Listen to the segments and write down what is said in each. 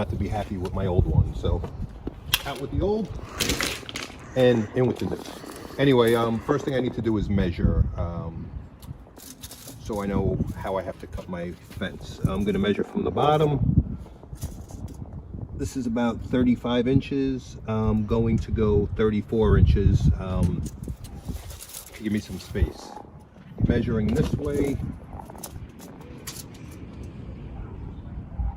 not to be happy with my old one. So out with the old and in with the new. Anyway, first thing I need to do is measure, so I know how I have to cut my fence. I'm going to measure from the bottom. This is about 35 inches. I'm going to go 34 inches to give me some space. Measuring this way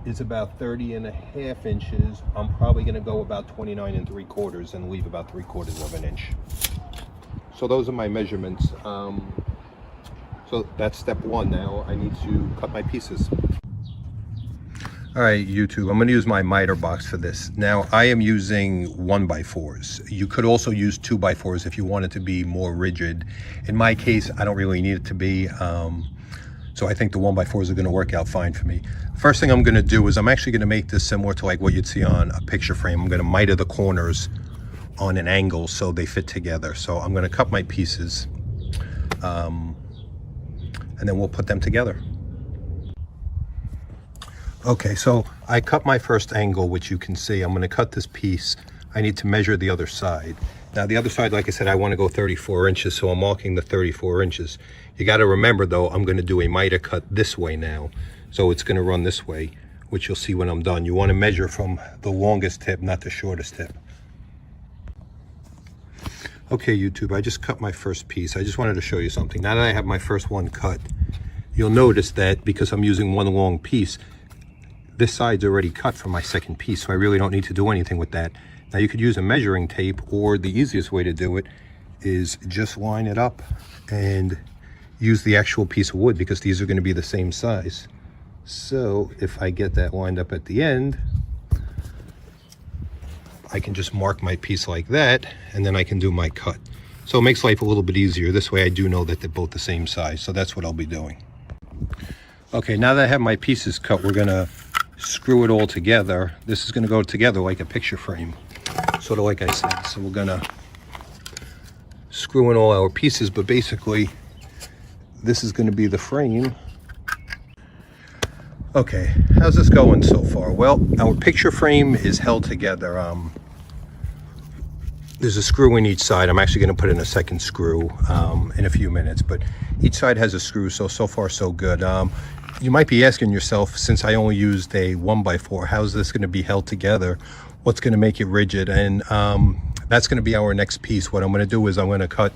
is about 30.5 inches. I'm probably going to go about 29 3/4 and leave about 3/4 of an inch. So those are my measurements. So that's step one. Now I need to cut my pieces. All right, YouTube, I'm going to use my miter box for this. Now I am using 1x4s. You could also use 2x4s if you want it to be more rigid. In my case, I don't really need it to be. So I think the 1x4s are going to work out fine for me. First thing I'm going to do is I'm actually going to make this similar to like what you'd see on a picture frame. I'm going to miter the corners on an angle so they fit together. So I'm going to cut my pieces and then we'll put them together. Okay, so I cut my first angle, which you can see. I'm going to cut this piece. I need to measure the other side. Now the other side, like I said, I want to go 34 inches, so I'm marking the 34 inches. You got to remember though, I'm going to do a miter cut this way now. So it's going to run this way, which you'll see when I'm done. You want to measure from the longest tip, not the shortest tip. Okay, YouTube, I just cut my first piece. I just wanted to show you something. Now that I have my first one cut, you'll notice that because I'm using one long piece, this side's already cut from my second piece, so I really don't need to do anything with that. Now you could use a measuring tape, or the easiest way to do it is just line it up and use the actual piece of wood, because these are going to be the same size. So if I get that lined up at the end, I can just mark my piece like that, and then I can do my cut. So it makes life a little bit easier. This way I do know that they're both the same size, so that's what I'll be doing. Okay, now that I have my pieces cut, we're going to screw it all together. This is going to go together like a picture frame, sort of like I said. So we're going to screw in all our pieces, but basically this is going to be the frame. Okay, how's this going so far? Well, our picture frame is held together. There's a screw in each side. I'm actually going to put in a second screw in a few minutes, but each side has a screw, so far so good. You might be asking yourself, since I only used a 1x4, how's this going to be held together? What's going to make it rigid? And that's going to be our next piece. What I'm going to do is I'm going to cut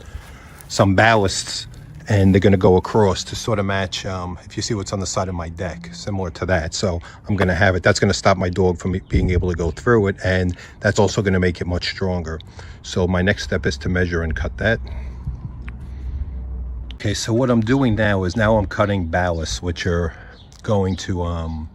some ballasts, and they're going to go across to sort of match, if you see what's on the side of my deck, similar to that. So I'm going to have it. That's going to stop my dog from being able to go through it, and that's also going to make it much stronger. So my next step is to measure and cut that. Okay, so what I'm doing now is I'm cutting ballasts, which are going to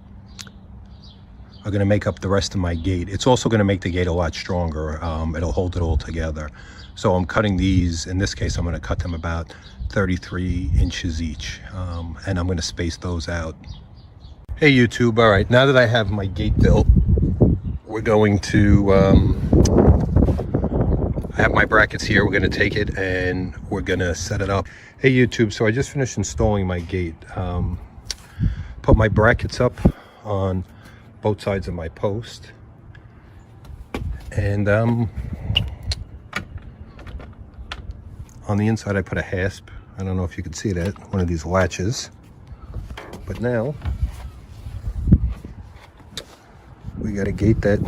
make up the rest of my gate. It's also going to make the gate a lot stronger. It'll hold it all together. So I'm cutting these. In this case, I'm going to cut them about 33 inches each, and I'm going to space those out. Hey YouTube, all right, now that I have my gate built, we're going to I have my brackets here. We're going to take it and we're going to set it up. Hey YouTube, so I just finished installing my gate. Put my brackets up on both sides of my post, and on the inside I put a hasp. I don't know if you can see that, one of these latches. But now we got to gate that